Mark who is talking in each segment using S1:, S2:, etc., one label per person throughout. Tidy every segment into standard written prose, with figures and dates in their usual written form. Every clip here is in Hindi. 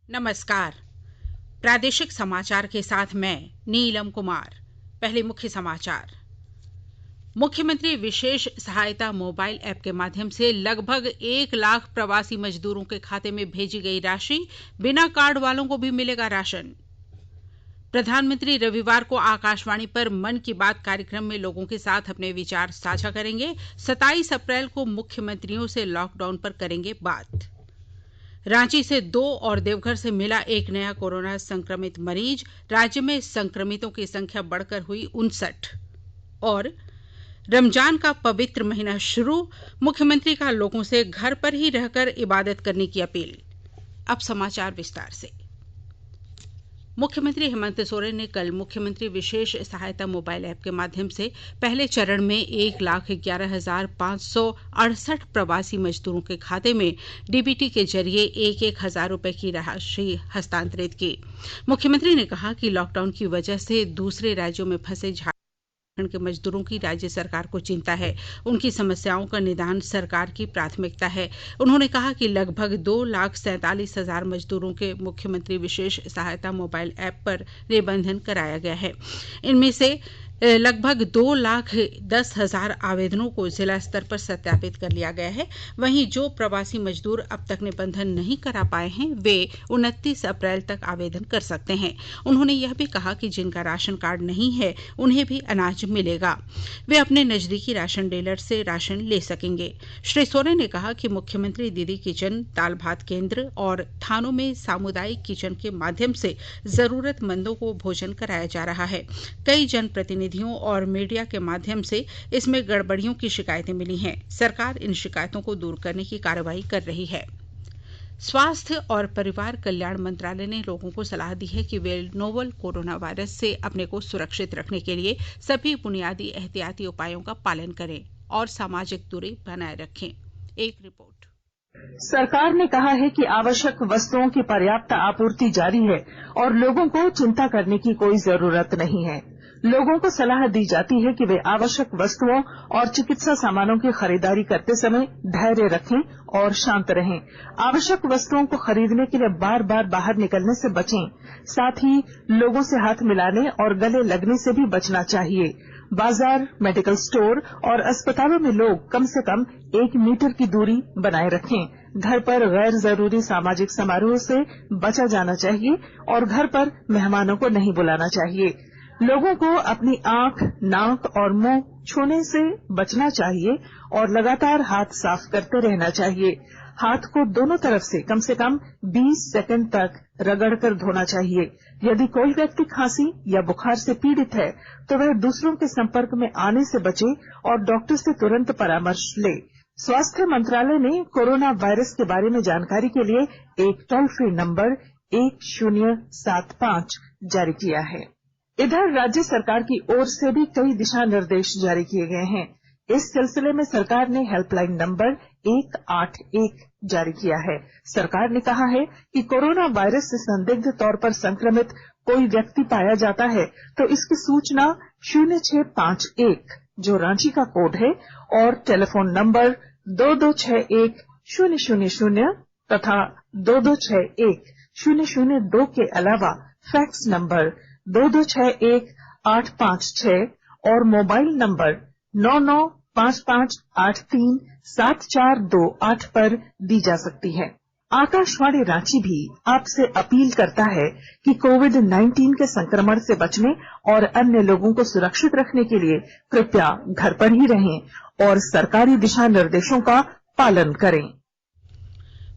S1: नमस्कार। प्रादेशिक समाचार के साथ मैं नीलम कुमार। पहले मुख्य समाचार। मुख्यमंत्री विशेष सहायता मोबाइल ऐप के माध्यम से लगभग 1 लाख प्रवासी मजदूरों के खाते में भेजी गई राशि, बिना कार्ड वालों को भी मिलेगा राशन। प्रधानमंत्री रविवार को आकाशवाणी पर मन की बात कार्यक्रम में लोगों के साथ अपने विचार साझा करेंगे। 27 अप्रैल को मुख्यमंत्रियों से लॉकडाउन पर करेंगे बात। रांची से 2 और देवघर से मिला एक नया कोरोना संक्रमित मरीज। राज्य में संक्रमितों की संख्या बढ़कर हुई 59। और रमजान का पवित्र महीना शुरू, मुख्यमंत्री का लोगों से घर पर ही रहकर इबादत करने की अपील। अब समाचार विस्तार से। मुख्यमंत्री हेमंत सोरेन ने कल मुख्यमंत्री विशेष सहायता मोबाइल ऐप के माध्यम से पहले चरण में 1,11,568 प्रवासी मजदूरों के खाते में डीबीटी के जरिए 1,000 रुपए की राशि हस्तांतरित की। मुख्यमंत्री ने कहा कि लॉकडाउन की वजह से दूसरे राज्यों में फंसे झारखंड के मजदूरों की राज्य सरकार को चिंता है। उनकी समस्याओं का निदान सरकार की प्राथमिकता है। उन्होंने कहा कि लगभग 2,47,000 मजदूरों के मुख्यमंत्री विशेष सहायता मोबाइल ऐप पर निबंधन कराया गया है। इनमें से लगभग 2,10,000 आवेदनों को जिला स्तर पर सत्यापित कर लिया गया है। वहीं जो प्रवासी मजदूर अब तक निबंधन नहीं करा पाए हैं, वे 29 अप्रैल तक आवेदन कर सकते हैं। उन्होंने यह भी कहा कि जिनका राशन कार्ड नहीं है, उन्हें भी अनाज मिलेगा। वे अपने नजदीकी राशन डीलर से राशन ले सकेंगे। श्री सोरेन ने कहा कि मुख्यमंत्री दीदी किचन, दाल भात केंद्र और थानों में सामुदायिक किचन के माध्यम से जरूरतमंदों को भोजन कराया जा रहा है। कई जनप्रतिनिधियों और मीडिया के माध्यम से इसमें गड़बड़ियों की शिकायतें मिली हैं। सरकार इन शिकायतों को दूर करने की कार्रवाई कर रही है। स्वास्थ्य और परिवार कल्याण मंत्रालय ने लोगों को सलाह दी है कि वे नोवल कोरोना वायरस से अपने को सुरक्षित रखने के लिए सभी बुनियादी एहतियाती उपायों का पालन करें और सामाजिक दूरी बनाए रखें। एक रिपोर्ट।
S2: सरकार ने कहा है कि आवश्यक वस्तुओं की पर्याप्त आपूर्ति जारी है और लोगों को चिंता करने की कोई जरूरत नहीं है। लोगों को सलाह दी जाती है कि वे आवश्यक वस्तुओं और चिकित्सा सामानों की खरीदारी करते समय धैर्य रखें और शांत रहें। आवश्यक वस्तुओं को खरीदने के लिए बार बार बाहर निकलने से बचें। साथ ही लोगों से हाथ मिलाने और गले लगने से भी बचना चाहिए। बाजार, मेडिकल स्टोर और अस्पतालों में लोग कम से कम 1 मीटर की दूरी बनाए रखें। घर पर गैर जरूरी सामाजिक समारोह से बचा जाना चाहिए और घर पर मेहमानों को नहीं बुलाना चाहिए। लोगों को अपनी आंख, नाक और मुंह छूने से बचना चाहिए और लगातार हाथ साफ करते रहना चाहिए। हाथ को दोनों तरफ से कम 20 सेकंड तक रगड़कर धोना चाहिए। यदि कोई व्यक्ति खांसी या बुखार से पीड़ित है तो वह दूसरों के संपर्क में आने से बचे और डॉक्टर से तुरंत परामर्श ले। स्वास्थ्य मंत्रालय ने कोरोना वायरस के बारे में जानकारी के लिए एक टोल फ्री नंबर 1075 जारी किया है। इधर राज्य सरकार की ओर से भी कई दिशा निर्देश जारी किए गए हैं। इस सिलसिले में सरकार ने हेल्पलाइन नंबर 181 जारी किया है। सरकार ने कहा है कि कोरोना वायरस से संदिग्ध तौर पर संक्रमित कोई व्यक्ति पाया जाता है तो इसकी सूचना 0651 जो रांची का कोड है और टेलीफोन नंबर 2261-000 तथा 2261-002 के अलावा फैक्स नंबर 2261-856 और मोबाइल नंबर 9955837428 पर दी जा सकती है। आकाशवाणी रांची भी आपसे अपील करता है कि कोविड-19 के संक्रमण से बचने और अन्य लोगों को सुरक्षित रखने के लिए कृपया घर पर ही रहें और सरकारी दिशा निर्देशों का पालन करें।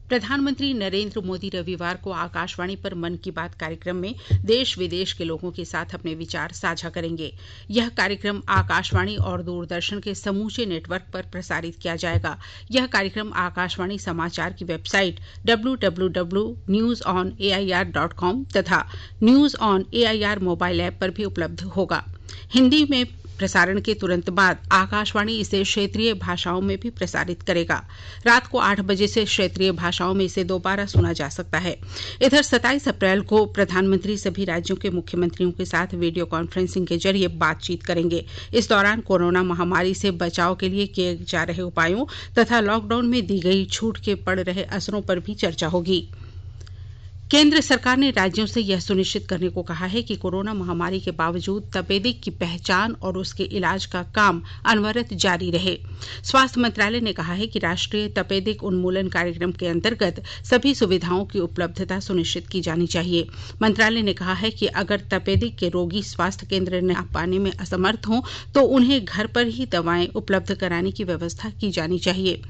S1: प्रधानमंत्री नरेंद्र मोदी रविवार को आकाशवाणी पर मन की बात कार्यक्रम में देश विदेश के लोगों के साथ अपने विचार साझा करेंगे। यह कार्यक्रम आकाशवाणी और दूरदर्शन के समूचे नेटवर्क पर प्रसारित किया जाएगा। यह कार्यक्रम आकाशवाणी समाचार की वेबसाइट www.newsonair.com तथा news on AIR mobile app पर भी उपलब्ध होगा। हिंदी में प्रसारण के तुरंत बाद आकाशवाणी इसे क्षेत्रीय भाषाओं में भी प्रसारित करेगा। रात को 8 बजे से क्षेत्रीय भाषाओं में इसे दोबारा सुना जा सकता है। इधर 27 अप्रैल को प्रधानमंत्री सभी राज्यों के मुख्यमंत्रियों के साथ वीडियो कॉन्फ्रेंसिंग के जरिए बातचीत करेंगे। इस दौरान कोरोना महामारी से बचाव के लिए किए जा रहे उपायों तथा लॉकडाउन में दी गई छूट के पड़ रहे असरों पर भी चर्चा होगी। केंद्र सरकार ने राज्यों से यह सुनिश्चित करने को कहा है कि कोरोना महामारी के बावजूद तपेदिक की पहचान और उसके इलाज का काम अनवरत जारी रहे। स्वास्थ्य मंत्रालय ने कहा है कि राष्ट्रीय तपेदिक उन्मूलन कार्यक्रम के अंतर्गत सभी सुविधाओं की उपलब्धता सुनिश्चित की जानी चाहिए। मंत्रालय ने कहा है कि अगर तपेदिक के रोगी स्वास्थ्य केंद्र न पाने में असमर्थ हों तो उन्हें घर पर ही दवाएं उपलब्ध कराने की व्यवस्था की जानी चाहिए।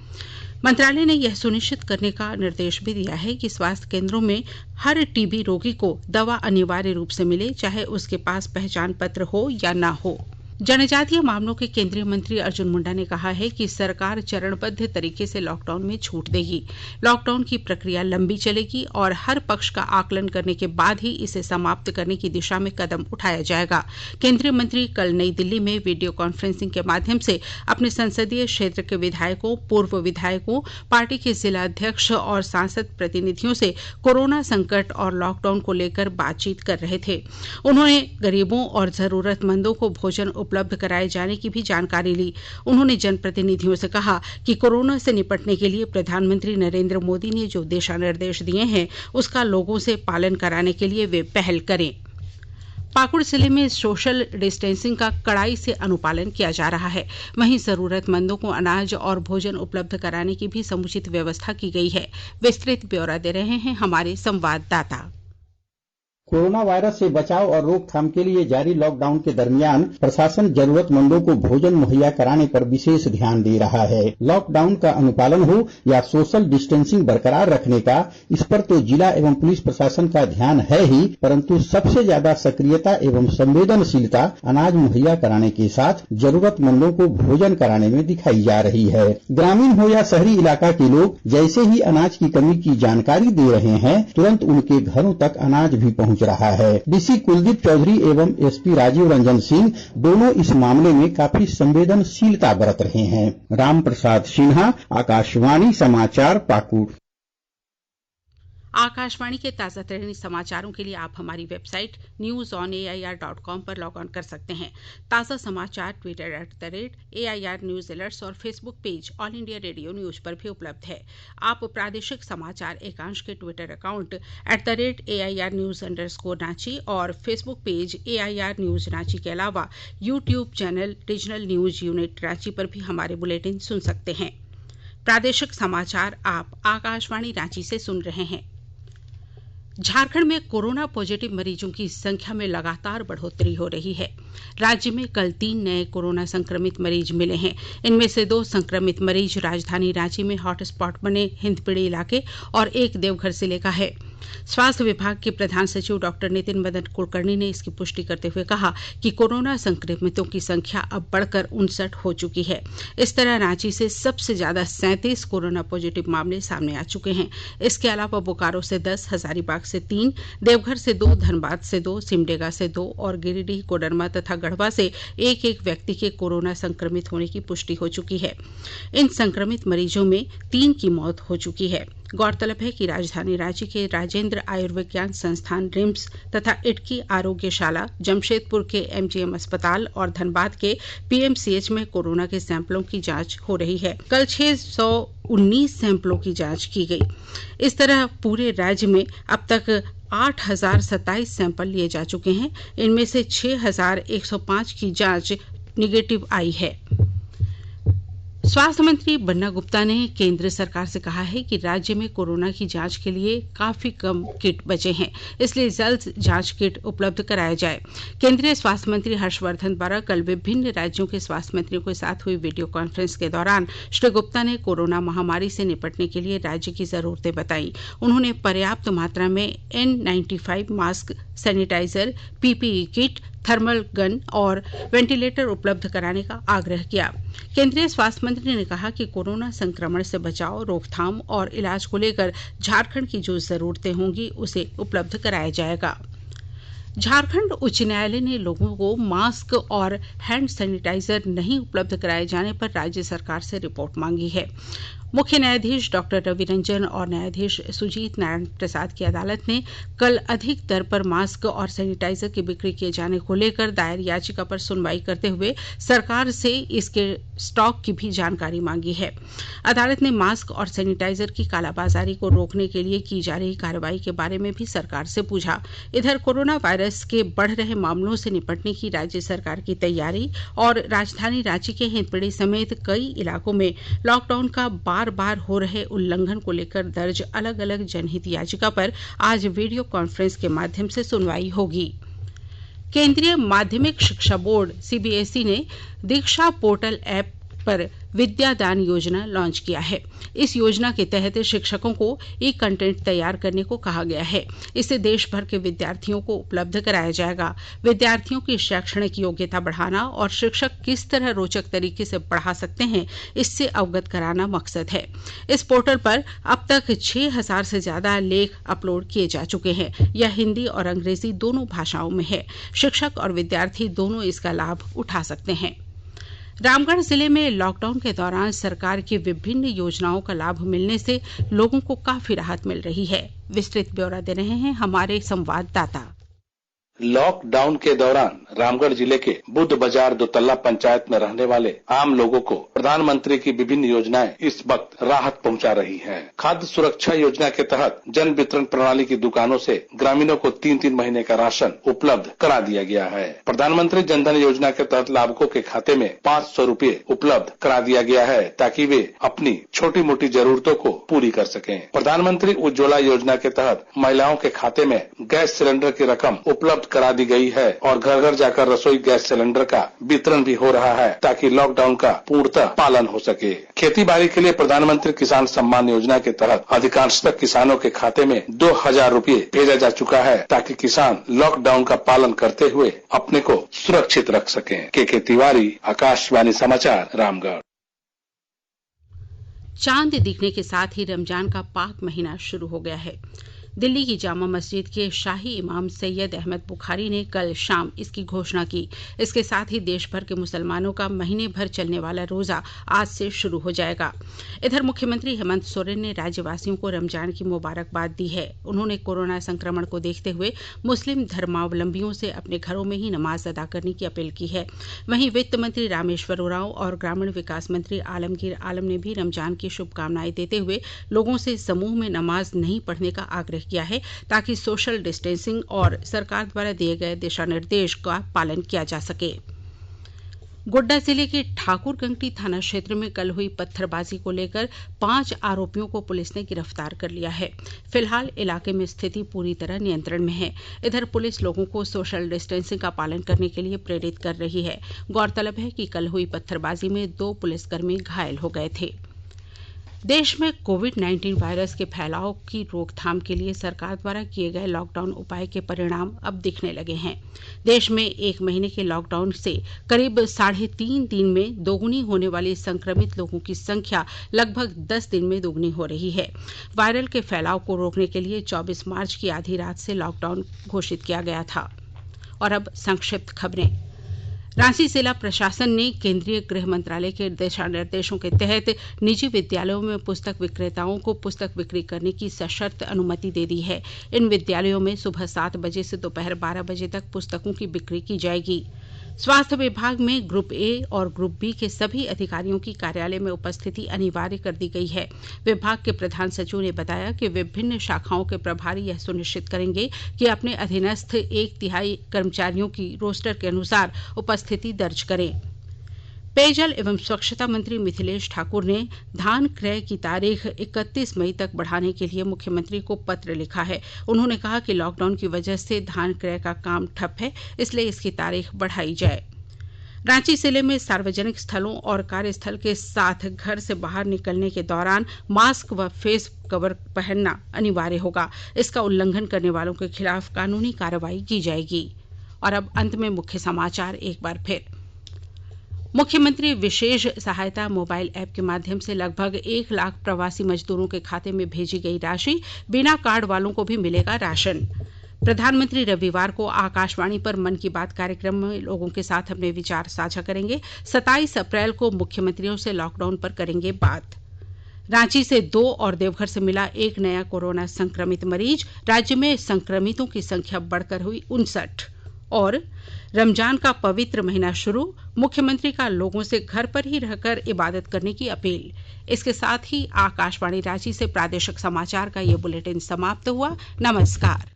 S1: मंत्रालय ने यह सुनिश्चित करने का निर्देश भी दिया है कि स्वास्थ्य केंद्रों में हर टीबी रोगी को दवा अनिवार्य रूप से मिले, चाहे उसके पास पहचान पत्र हो या ना हो। जनजातीय मामलों के केंद्रीय मंत्री अर्जुन मुंडा ने कहा है कि सरकार चरणबद्ध तरीके से लॉकडाउन में छूट देगी। लॉकडाउन की प्रक्रिया लंबी चलेगी और हर पक्ष का आकलन करने के बाद ही इसे समाप्त करने की दिशा में कदम उठाया जाएगा। केंद्रीय मंत्री कल नई दिल्ली में वीडियो कॉन्फ्रेंसिंग के माध्यम से अपने संसदीय क्षेत्र के विधायकों, पूर्व विधायकों, पार्टी के जिला अध्यक्ष और सांसद प्रतिनिधियों से कोरोना संकट और लॉकडाउन को लेकर बातचीत कर रहे थे। उन्होंने गरीबों और जरूरतमंदों को भोजन उपलब्ध कराए जाने की भी जानकारी ली। उन्होंने जनप्रतिनिधियों से कहा कि कोरोना से निपटने के लिए प्रधानमंत्री नरेंद्र मोदी ने जो दिशा निर्देश दिए हैं उसका लोगों से पालन कराने के लिए वे पहल करें। पाकुड़ जिले में सोशल डिस्टेंसिंग का कड़ाई से अनुपालन किया जा रहा है। वहीं जरूरतमंदों को अनाज और भोजन उपलब्ध कराने की भी समुचित व्यवस्था की गई है। विस्तृत ब्यौरा दे रहे हैं हमारे संवाददाता।
S3: कोरोना वायरस से बचाव और रोकथाम के लिए जारी लॉकडाउन के दरमियान प्रशासन जरूरतमंदों को भोजन मुहैया कराने पर विशेष ध्यान दे रहा है। लॉकडाउन का अनुपालन हो या सोशल डिस्टेंसिंग बरकरार रखने का, इस पर तो जिला एवं पुलिस प्रशासन का ध्यान है ही, परंतु सबसे ज्यादा सक्रियता एवं संवेदनशीलता अनाज मुहैया कराने के साथ जरूरतमंदों को भोजन कराने में दिखाई जा रही है। ग्रामीण हो या शहरी इलाका के लोग जैसे ही अनाज की कमी की जानकारी दे रहे हैं, तुरंत उनके घरों तक अनाज भी पहुंच रहा है। डीसी कुलदीप चौधरी एवं एसपी राजीव रंजन सिंह दोनों इस मामले में काफी संवेदनशीलता बरत रहे हैं। राम प्रसाद सिन्हा, आकाशवाणी समाचार, पाकुड़।
S1: आकाशवाणी के ताजा तरीन समाचारों के लिए आप हमारी वेबसाइट newsonair.com पर लॉग ऑन कर सकते हैं। ताजा समाचार ट्विटर @AIR न्यूज अलर्ट्स और Facebook page all India radio news पर भी उपलब्ध है। आप प्रादेशिक समाचार एकांश के ट्विटर अकाउंट @AIR न्यूज_रांची और Facebook page AIR news Ranchi के अलावा YouTube channel regional news unit Ranchi पर भी हमारे बुलेटिन सुन सकते हैं। प्रादेशिक समाचार आप आकाशवाणी रांची से सुन रहे हैं। झारखंड में कोरोना पॉजिटिव मरीजों की संख्या में लगातार बढ़ोतरी हो रही है। राज्य में कल 3 नए कोरोना संक्रमित मरीज मिले हैं। इनमें से 2 संक्रमित मरीज राजधानी रांची में हॉटस्पॉट बने हिंदपीढ़ी इलाके और एक देवघर जिले का है। स्वास्थ्य विभाग के प्रधान सचिव डॉक्टर नितिन मदन कुलकर्णी ने इसकी पुष्टि करते हुए कहा कि कोरोना संक्रमितों की संख्या अब बढ़कर 59 हो चुकी है। इस तरह रांची से सबसे ज्यादा 37 कोरोना पॉजिटिव मामले सामने आ चुके हैं। इसके अलावा बोकारो से 10, हजारीबाग से 3, देवघर से 2, धनबाद से 2, सिमडेगा से 2 और गिरिडीह, कोडरमा तथा गढ़वा से एक व्यक्ति के कोरोना संक्रमित होने की पुष्टि हो चुकी है। इन संक्रमित मरीजों में 3 की मौत हो चुकी है। गौरतलब है कि राजधानी रांची के राजेंद्र आयुर्विज्ञान संस्थान रिम्स तथा इटकी आरोग्यशाला, जमशेदपुर के MGM अस्पताल और धनबाद के PMCH में कोरोना के सैंपलों की जांच हो रही है। कल 619 सैंपलों की जांच की गई। इस तरह पूरे राज्य में अब तक 8027 सैंपल लिए जा चुके हैं। इनमें से 6105 की जांच निगेटिव आई है। स्वास्थ्य मंत्री बन्ना गुप्ता ने केंद्र सरकार से कहा है कि राज्य में कोरोना की जांच के लिए काफी कम किट बचे हैं, इसलिए जल्द जांच किट उपलब्ध कराया जाए। केंद्रीय स्वास्थ्य मंत्री हर्षवर्धन द्वारा कल विभिन्न राज्यों के स्वास्थ्य मंत्रियों के साथ हुई वीडियो कॉन्फ्रेंस के दौरान श्री गुप्ता ने कोरोना महामारी से निपटने के लिए राज्य की जरूरतें बताई। उन्होंने पर्याप्त मात्रा में N95 mask, sanitizer, PPE kit, thermal gun और वेंटिलेटर उपलब्ध कराने का आग्रह किया। केंद्रीय स्वास्थ्य मंत्री ने कहा कि कोरोना संक्रमण से बचाव, रोकथाम और इलाज को लेकर झारखंड की जो जरूरतें होंगी उसे उपलब्ध कराया जाएगा। झारखंड उच्च न्यायालय ने लोगों को मास्क और हैंड सैनिटाइजर नहीं उपलब्ध कराए जाने पर राज्य सरकार से रिपोर्ट मांगी है। मुख्य न्यायाधीश डॉक्टर रवि रंजन और न्यायाधीश सुजीत नारायण प्रसाद की अदालत ने कल अधिक दर पर मास्क और सैनिटाइजर की बिक्री किए जाने को लेकर दायर याचिका पर सुनवाई करते हुए सरकार से इसके स्टॉक की भी जानकारी मांगी है। अदालत ने मास्क और सैनिटाइजर की कालाबाजारी को रोकने के लिए की जा रही कार्रवाई के बारे में भी सरकार से पूछा। इधर कोरोना वायरस के बढ़ रहे मामलों से निपटने की राज्य सरकार की तैयारी और राजधानी रांची के हिंदपीढ़ी समेत कई इलाकों में लॉकडाउन का बार हो रहे उल्लंघन को लेकर दर्ज अलग अलग जनहित याचिका पर आज वीडियो कॉन्फ्रेंस के माध्यम से सुनवाई होगी। केंद्रीय माध्यमिक शिक्षा बोर्ड सीबीएसई ने दीक्षा पोर्टल ऐप पर विद्यादान योजना लॉन्च किया है। इस योजना के तहत शिक्षकों को ई कंटेंट तैयार करने को कहा गया है। इसे देश भर के विद्यार्थियों को उपलब्ध कराया जाएगा। विद्यार्थियों की शैक्षणिक योग्यता बढ़ाना और शिक्षक किस तरह रोचक तरीके से पढ़ा सकते हैं, इससे अवगत कराना मकसद है। इस पोर्टल पर अब तक 6000 से ज्यादा लेख अपलोड किए जा चुके हैं। यह हिंदी और अंग्रेजी दोनों भाषाओं में है। शिक्षक और विद्यार्थी दोनों इसका लाभ उठा सकते हैं। रामगढ़ जिले में लॉकडाउन के दौरान सरकार की विभिन्न योजनाओं का लाभ मिलने से लोगों को काफी राहत मिल रही है। विस्तृत ब्यौरा दे रहे हैं हमारे संवाददाता।
S4: लॉकडाउन के दौरान रामगढ़ जिले के बुद्ध बाजार दोतल्ला पंचायत में रहने वाले आम लोगों को प्रधानमंत्री की विभिन्न योजनाएं इस वक्त राहत पहुंचा रही हैं। खाद्य सुरक्षा योजना के तहत जन वितरण प्रणाली की दुकानों से ग्रामीणों को 3-3 महीने का राशन उपलब्ध करा दिया गया है। प्रधानमंत्री जनधन योजना के तहत लाभुकों के खाते में 500 रुपए उपलब्ध करा दिया गया है ताकि वे अपनी छोटी मोटी जरूरतों को पूरी कर सकें। प्रधानमंत्री उज्ज्वला योजना के तहत महिलाओं के खाते में गैस सिलेंडर की रकम उपलब्ध करा दी गई है और घर घर जाकर रसोई गैस सिलेंडर का वितरण भी हो रहा है ताकि लॉकडाउन का पूर्णतः पालन हो सके। खेती बाड़ी के लिए प्रधानमंत्री किसान सम्मान योजना के तहत अधिकांशतः किसानों के खाते में 2000 रुपए भेजा जा चुका है ताकि किसान लॉकडाउन का पालन करते हुए अपने को सुरक्षित रख सकें। के तिवारी, आकाशवाणी समाचार, रामगढ़।
S1: चांद दिखने के साथ ही रमजान का पाक महीना शुरू हो गया है। दिल्ली की जामा मस्जिद के शाही इमाम सैयद अहमद बुखारी ने कल शाम इसकी घोषणा की। इसके साथ ही देश भर के मुसलमानों का महीने भर चलने वाला रोजा आज से शुरू हो जाएगा। इधर मुख्यमंत्री हेमंत सोरेन ने राज्यवासियों को रमजान की मुबारकबाद दी है। उन्होंने कोरोना संक्रमण को देखते हुए मुस्लिम धर्मावलंबियों से अपने घरों में ही नमाज अदा करने की अपील की है। वहीं वित्त मंत्री रामेश्वर उरांव और ग्रामीण विकास मंत्री आलमगीर आलम ने भी रमजान की शुभकामनाएं देते हुए लोगों से समूह में नमाज नहीं पढ़ने का आग्रह किया है ताकि सोशल डिस्टेंसिंग और सरकार द्वारा दिए गए दिशा निर्देश का पालन किया जा सके। गोड्डा जिले के ठाकुरगंगटी थाना क्षेत्र में कल हुई पत्थरबाजी को लेकर 5 आरोपियों को पुलिस ने गिरफ्तार कर लिया है। फिलहाल इलाके में स्थिति पूरी तरह नियंत्रण में है। इधर पुलिस लोगों को सोशल डिस्टेंसिंग का पालन करने के लिए प्रेरित कर रही है। गौरतलब है कि कल हुई पत्थरबाजी में 2 पुलिसकर्मी घायल हो गए थे। देश में कोविड-19 वायरस के फैलाव की रोकथाम के लिए सरकार द्वारा किए गए लॉकडाउन उपाय के परिणाम अब दिखने लगे हैं। देश में 1 महीने के लॉकडाउन से करीब 3.5 दिन में दोगुनी होने वाली संक्रमित लोगों की संख्या लगभग 10 दिन में दोगुनी हो रही है। वायरल के फैलाव को रोकने के लिए 24 मार्च की आधी रात से लॉकडाउन घोषित किया गया था। और अब संक्षिप्त खबरें। रांची जिला प्रशासन ने केंद्रीय गृह मंत्रालय के दिशा निर्देशों के तहत निजी विद्यालयों में पुस्तक विक्रेताओं को पुस्तक बिक्री करने की सशर्त अनुमति दे दी है। इन विद्यालयों में सुबह 7 बजे से दोपहर 12 बजे तक पुस्तकों की बिक्री की जाएगी। स्वास्थ्य विभाग में ग्रुप ए और ग्रुप बी के सभी अधिकारियों की कार्यालय में उपस्थिति अनिवार्य कर दी गई है। विभाग के प्रधान सचिव ने बताया कि विभिन्न शाखाओं के प्रभारी यह सुनिश्चित करेंगे कि अपने अधीनस्थ 1/3 कर्मचारियों की रोस्टर के अनुसार उपस्थिति दर्ज करें। पेयजल एवं स्वच्छता मंत्री मिथिलेश ठाकुर ने धान क्रय की तारीख 31 मई तक बढ़ाने के लिए मुख्यमंत्री को पत्र लिखा है। उन्होंने कहा कि लॉकडाउन की वजह से धान क्रय का काम ठप है, इसलिए इसकी तारीख बढ़ाई जाए। रांची जिले में सार्वजनिक स्थलों और कार्यस्थल के साथ घर से बाहर निकलने के दौरान मास्क व फेस कवर पहनना अनिवार्य होगा। इसका उल्लंघन करने वालों के खिलाफ कानूनी कार्रवाई की जाएगी। और अब अंत में मुख्य समाचार एक बार फिर। मुख्यमंत्री विशेष सहायता मोबाइल ऐप के माध्यम से लगभग 1 लाख प्रवासी मजदूरों के खाते में भेजी गई राशि, बिना कार्ड वालों को भी मिलेगा राशन। प्रधानमंत्री रविवार को आकाशवाणी पर मन की बात कार्यक्रम में लोगों के साथ अपने विचार साझा करेंगे। 27 अप्रैल को मुख्यमंत्रियों से लॉकडाउन पर करेंगे बात। रांची से 2 और देवघर से मिला एक नया कोरोना संक्रमित मरीज। राज्य में संक्रमितों की संख्या बढ़कर हुई 59। और रमजान का पवित्र महीना शुरू, मुख्यमंत्री का लोगों से घर पर ही रहकर इबादत करने की अपील। इसके साथ ही आकाशवाणी रांची से प्रादेशिक समाचार का ये बुलेटिन समाप्त हुआ। नमस्कार।